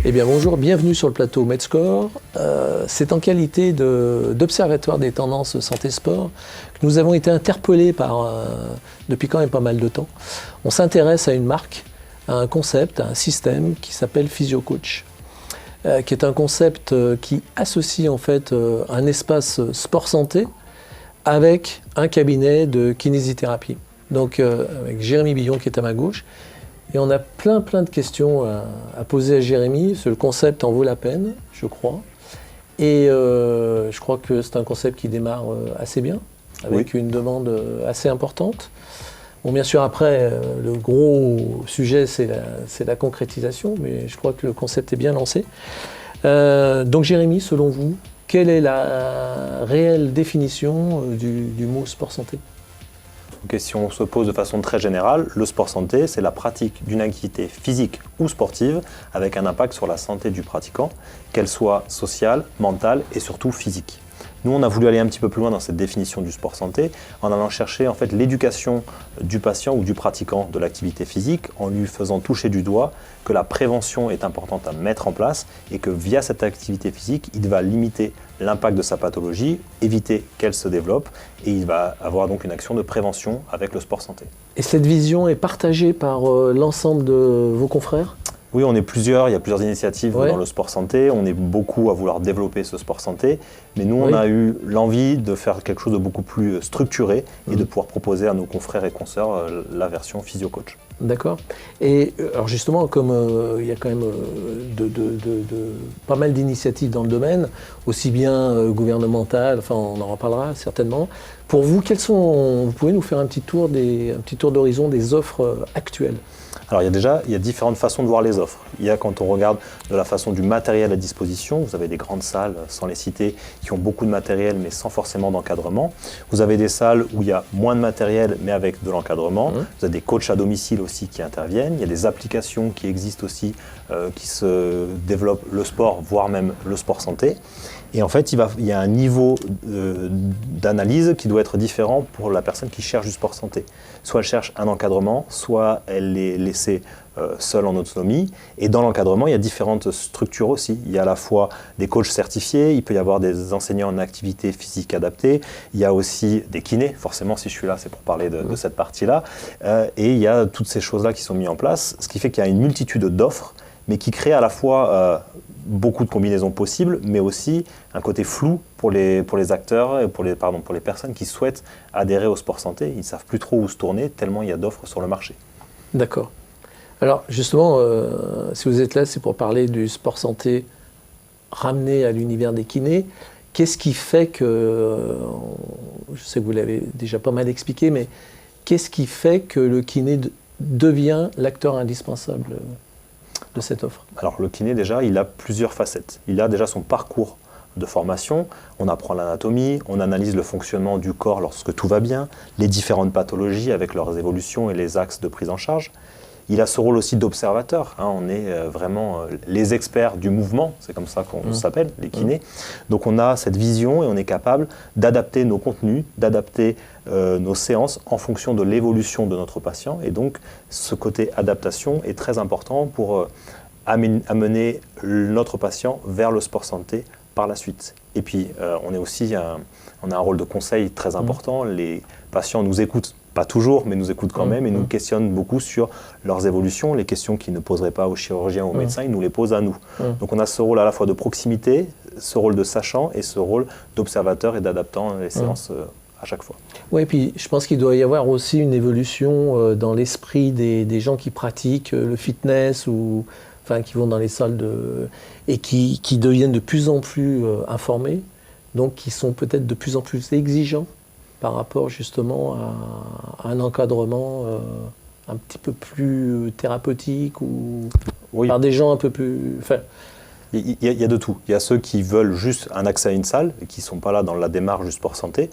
Eh bien bonjour, bienvenue sur le plateau Medscore. C'est en qualité d'observatoire des tendances santé-sport que nous avons été interpellés depuis quand même pas mal de temps. On s'intéresse à une marque, à un concept, à un système qui s'appelle PhysioCoach, qui est un concept qui associe en fait un espace sport-santé avec un cabinet de kinésithérapie. Donc avec Jérémy Billon qui est à ma gauche. Et on a plein de questions à poser à Jérémy. Le concept en vaut la peine, je crois. Et je crois que c'est un concept qui démarre assez bien, avec une demande assez importante. Bon, bien sûr, après, le gros sujet, c'est la concrétisation, mais je crois que le concept est bien lancé. Donc Jérémy, selon vous, quelle est la réelle définition du mot sport-santé ? Une question se pose de façon très générale. Le sport-santé, c'est la pratique d'une activité physique ou sportive avec un impact sur la santé du pratiquant, qu'elle soit sociale, mentale et surtout physique. Nous, on a voulu aller un petit peu plus loin dans cette définition du sport-santé en allant chercher en fait l'éducation du patient ou du pratiquant de l'activité physique en lui faisant toucher du doigt que la prévention est importante à mettre en place et que via cette activité physique, il va limiter l'impact de sa pathologie, éviter qu'elle se développe et il va avoir donc une action de prévention avec le sport-santé. Et cette vision est partagée par l'ensemble de vos confrères ? Oui, on est plusieurs, il y a plusieurs initiatives dans le sport santé, on est beaucoup à vouloir développer ce sport santé, mais nous on a eu l'envie de faire quelque chose de beaucoup plus structuré et de pouvoir proposer à nos confrères et consoeurs la version PhysioCoach. D'accord. Et alors justement, comme il y a quand même pas mal d'initiatives dans le domaine, aussi bien gouvernementales, enfin on en reparlera certainement. Pour vous, vous pouvez nous faire un petit tour d'horizon des offres actuelles ? Alors il y a différentes façons de voir les offres. Il y a quand on regarde de la façon du matériel à disposition, vous avez des grandes salles, sans les citer, qui ont beaucoup de matériel mais sans forcément d'encadrement. Vous avez des salles où il y a moins de matériel mais avec de l'encadrement. Vous avez des coachs à domicile aussi qui interviennent. Il y a des applications qui existent aussi qui se développent le sport, voire même le sport santé. Et en fait, il y a un niveau d'analyse qui doit être différent pour la personne qui cherche du sport santé. Soit elle cherche un encadrement, soit elle est laissée seule en autonomie. Et dans l'encadrement, il y a différentes structures aussi. Il y a à la fois des coachs certifiés, il peut y avoir des enseignants en activité physique adaptée, il y a aussi des kinés, forcément si je suis là, c'est pour parler de cette partie-là. Et il y a toutes ces choses-là qui sont mises en place, ce qui fait qu'il y a une multitude d'offres, mais qui crée à la fois beaucoup de combinaisons possibles, mais aussi un côté flou pour les acteurs et pour les personnes qui souhaitent adhérer au sport santé. Ils ne savent plus trop où se tourner, tellement il y a d'offres sur le marché. D'accord. Alors justement, si vous êtes là, c'est pour parler du sport santé ramené à l'univers des kinés. Qu'est-ce qui fait que, je sais que vous l'avez déjà pas mal expliqué, mais qu'est-ce qui fait que le kiné devient l'acteur indispensable de cette offre? Alors le kiné déjà, il a plusieurs facettes. Il a déjà son parcours de formation, on apprend l'anatomie, on analyse le fonctionnement du corps lorsque tout va bien, les différentes pathologies avec leurs évolutions et les axes de prise en charge. Il a ce rôle aussi d'observateur, on est vraiment les experts du mouvement, c'est comme ça qu'on s'appelle, les kinés. Donc on a cette vision et on est capable d'adapter nos contenus, d'adapter nos séances en fonction de l'évolution de notre patient. Et donc ce côté adaptation est très important pour amener notre patient vers le sport santé par la suite. Et puis on a un rôle de conseil très important, les patients nous écoutent. Pas toujours, mais nous écoutent quand même et nous questionnent beaucoup sur leurs évolutions. Les questions qu'ils ne poseraient pas aux chirurgiens ou aux médecins, ils nous les posent à nous. Donc on a ce rôle à la fois de proximité, ce rôle de sachant et ce rôle d'observateur et d'adaptant les séances à chaque fois. Oui, et puis je pense qu'il doit y avoir aussi une évolution dans l'esprit des gens qui pratiquent le fitness ou qui vont dans les salles et qui deviennent de plus en plus informés, donc qui sont peut-être de plus en plus exigeants par rapport justement à un encadrement un petit peu plus thérapeutique ou par des gens un peu plus... Il y a de tout. Il y a ceux qui veulent juste un accès à une salle et qui ne sont pas là dans la démarche du sport santé.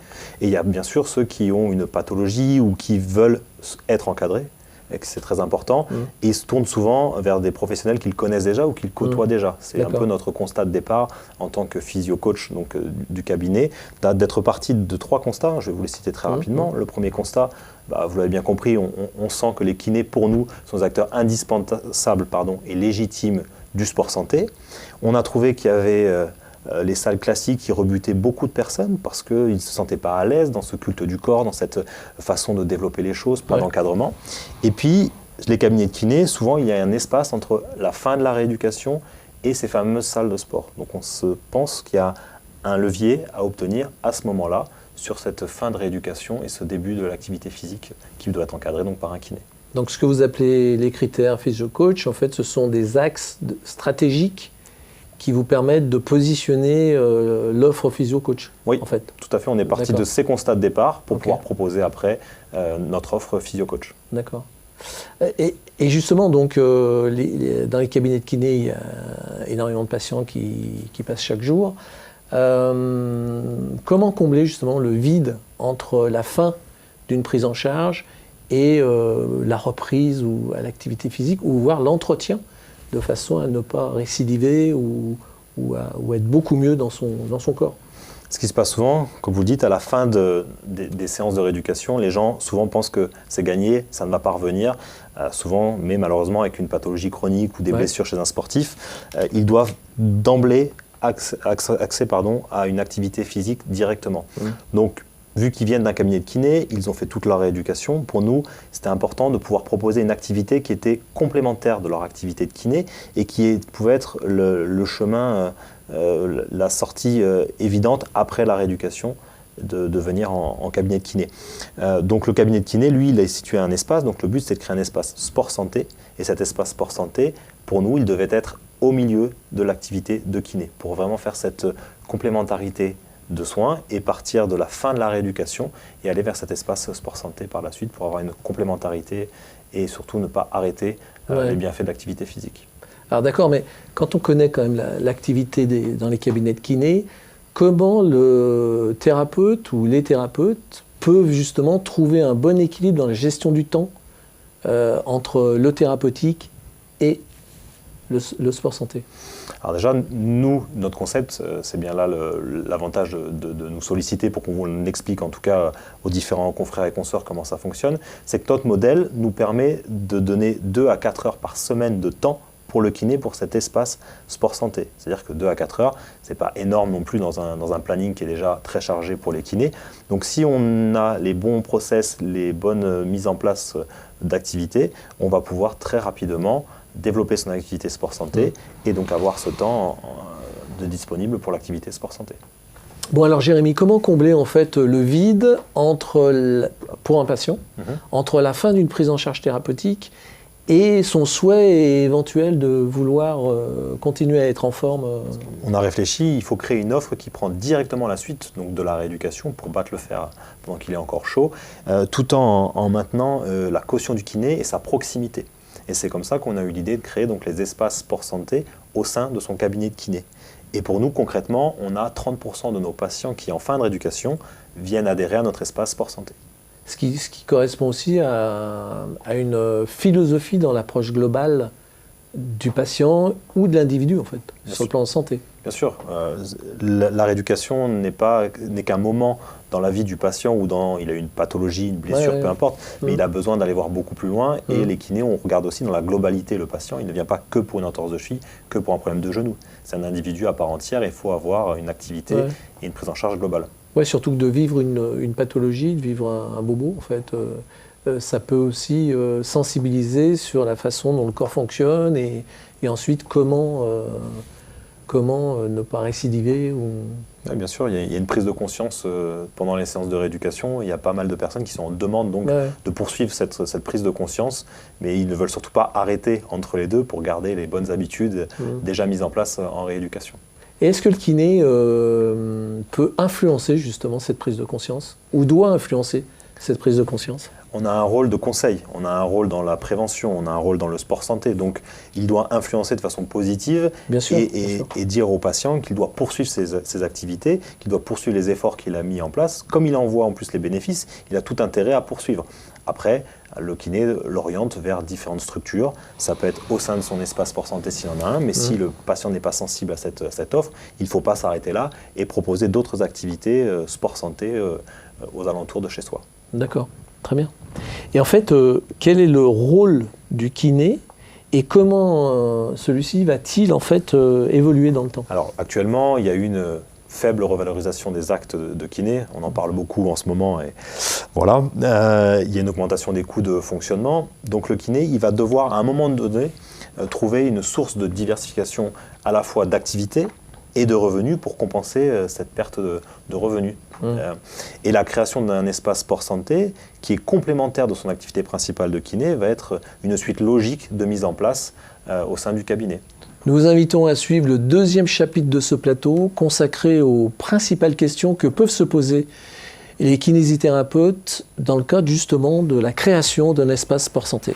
Et il y a bien sûr ceux qui ont une pathologie ou qui veulent être encadrés, et que c'est très important. Et ils se tournent souvent vers des professionnels qu'ils connaissent déjà ou qu'ils côtoient déjà. C'est un peu notre constat de départ en tant que physio-coach du cabinet, d'être parti de 3 constats. Je vais vous les citer très rapidement. Le premier constat, vous l'avez bien compris, on sent que les kinés, pour nous, sont des acteurs indispensables et légitimes du sport santé. On a trouvé qu'il y avait les salles classiques qui rebutaient beaucoup de personnes parce qu'ils ne se sentaient pas à l'aise dans ce culte du corps, dans cette façon de développer les choses, pas d'encadrement. Et puis, les cabinets de kiné, souvent, il y a un espace entre la fin de la rééducation et ces fameuses salles de sport. Donc, on se pense qu'il y a un levier à obtenir à ce moment-là sur cette fin de rééducation et ce début de l'activité physique qui doit être encadré donc par un kiné. Donc, ce que vous appelez les critères physio-coach, en fait, ce sont des axes stratégiques qui vous permettent de positionner l'offre physio-coach. Oui, en fait. Tout à fait. On est parti de ces constats de départ pour pouvoir proposer après notre offre physio-coach. D'accord. Et justement, donc, dans les cabinets de kiné, il y a énormément de patients qui passent chaque jour. Comment combler justement le vide entre la fin d'une prise en charge et la reprise ou à l'activité physique, ou voire l'entretien, de façon à ne pas récidiver ou être beaucoup mieux dans son corps? Ce qui se passe souvent, comme vous le dites, à la fin des séances de rééducation, les gens souvent pensent que c'est gagné, ça ne va pas revenir. Souvent, mais malheureusement avec une pathologie chronique ou des blessures chez un sportif, ils doivent d'emblée accès à une activité physique directement. Donc, vu qu'ils viennent d'un cabinet de kiné, ils ont fait toute leur rééducation. Pour nous, c'était important de pouvoir proposer une activité qui était complémentaire de leur activité de kiné et qui pouvait être le chemin, la sortie évidente après la rééducation de venir en cabinet de kiné. Donc le cabinet de kiné, lui, il a situé un espace. Donc le but, c'est de créer un espace sport-santé. Et cet espace sport-santé, pour nous, il devait être au milieu de l'activité de kiné pour vraiment faire cette complémentarité de soins et partir de la fin de la rééducation et aller vers cet espace sport-santé par la suite pour avoir une complémentarité et surtout ne pas arrêter les bienfaits de l'activité physique. Alors d'accord, mais quand on connaît quand même l'activité dans les cabinets de kiné, comment le thérapeute ou les thérapeutes peuvent justement trouver un bon équilibre dans la gestion du temps entre le thérapeutique et le sport santé? Alors déjà, nous, notre concept, c'est bien là l'avantage de nous solliciter pour qu'on vous explique en tout cas aux différents confrères et consorts comment ça fonctionne, c'est que notre modèle nous permet de donner 2 à 4 heures par semaine de temps pour le kiné, pour cet espace sport-santé. C'est-à-dire que 2 à 4 heures, ce n'est pas énorme non plus dans un planning qui est déjà très chargé pour les kinés. Donc si on a les bons process, les bonnes mises en place d'activités, on va pouvoir très rapidement développer son activité sport-santé et donc avoir ce temps disponible pour l'activité sport-santé. Bon alors Jérémy, comment combler en fait le vide pour un patient entre la fin d'une prise en charge thérapeutique et son souhait éventuel de vouloir continuer à être en forme? On a réfléchi, il faut créer une offre qui prend directement la suite donc de la rééducation pour battre le fer pendant qu'il est encore chaud, tout en maintenant la caution du kiné et sa proximité. Et c'est comme ça qu'on a eu l'idée de créer donc les espaces sport-santé au sein de son cabinet de kiné. Et pour nous, concrètement, on a 30% de nos patients qui, en fin de rééducation, viennent adhérer à notre espace sport-santé. Ce qui correspond aussi à une philosophie dans l'approche globale du patient ou de l'individu, en fait, sur le plan de santé. Bien sûr, la rééducation n'est qu'un moment dans la vie du patient où il a une pathologie, une blessure, peu importe, mais il a besoin d'aller voir beaucoup plus loin. Et les kinés, on regarde aussi dans la globalité le patient. Il ne vient pas que pour une entorse de cheville, que pour un problème de genou. C'est un individu à part entière et il faut avoir une activité et une prise en charge globale. Oui, surtout que de vivre une pathologie, de vivre un bobo, en fait, ça peut aussi sensibiliser sur la façon dont le corps fonctionne et ensuite comment ne pas récidiver Oui, bien sûr, il y a une prise de conscience pendant les séances de rééducation. Il y a pas mal de personnes qui sont en demande donc, de poursuivre cette prise de conscience, mais ils ne veulent surtout pas arrêter entre les deux pour garder les bonnes habitudes déjà mises en place en rééducation. Et est-ce que le kiné peut influencer justement cette prise de conscience ou doit influencer cette prise de conscience? On a un rôle de conseil, on a un rôle dans la prévention, on a un rôle dans le sport santé. Donc, il doit influencer de façon positive et dire au patient qu'il doit poursuivre ses activités, qu'il doit poursuivre les efforts qu'il a mis en place. Comme il en voit en plus les bénéfices, il a tout intérêt à poursuivre. Après, le kiné l'oriente vers différentes structures. Ça peut être au sein de son espace sport santé s'il en a un, mais si le patient n'est pas sensible à cette offre, il ne faut pas s'arrêter là et proposer d'autres activités sport santé aux alentours de chez soi. D'accord, très bien. Et en fait, quel est le rôle du kiné et comment celui-ci va-t-il en fait évoluer dans le temps? Alors actuellement, il y a une faible revalorisation des actes de kiné, on en parle beaucoup en ce moment, et voilà. Il y a une augmentation des coûts de fonctionnement, donc le kiné, il va devoir à un moment donné trouver une source de diversification à la fois d'activité et de revenus pour compenser cette perte de revenus. Et la création d'un espace sport santé qui est complémentaire de son activité principale de kiné va être une suite logique de mise en place au sein du cabinet. Nous vous invitons à suivre le 2e chapitre de ce plateau consacré aux principales questions que peuvent se poser les kinésithérapeutes dans le cadre justement de la création d'un espace sport santé.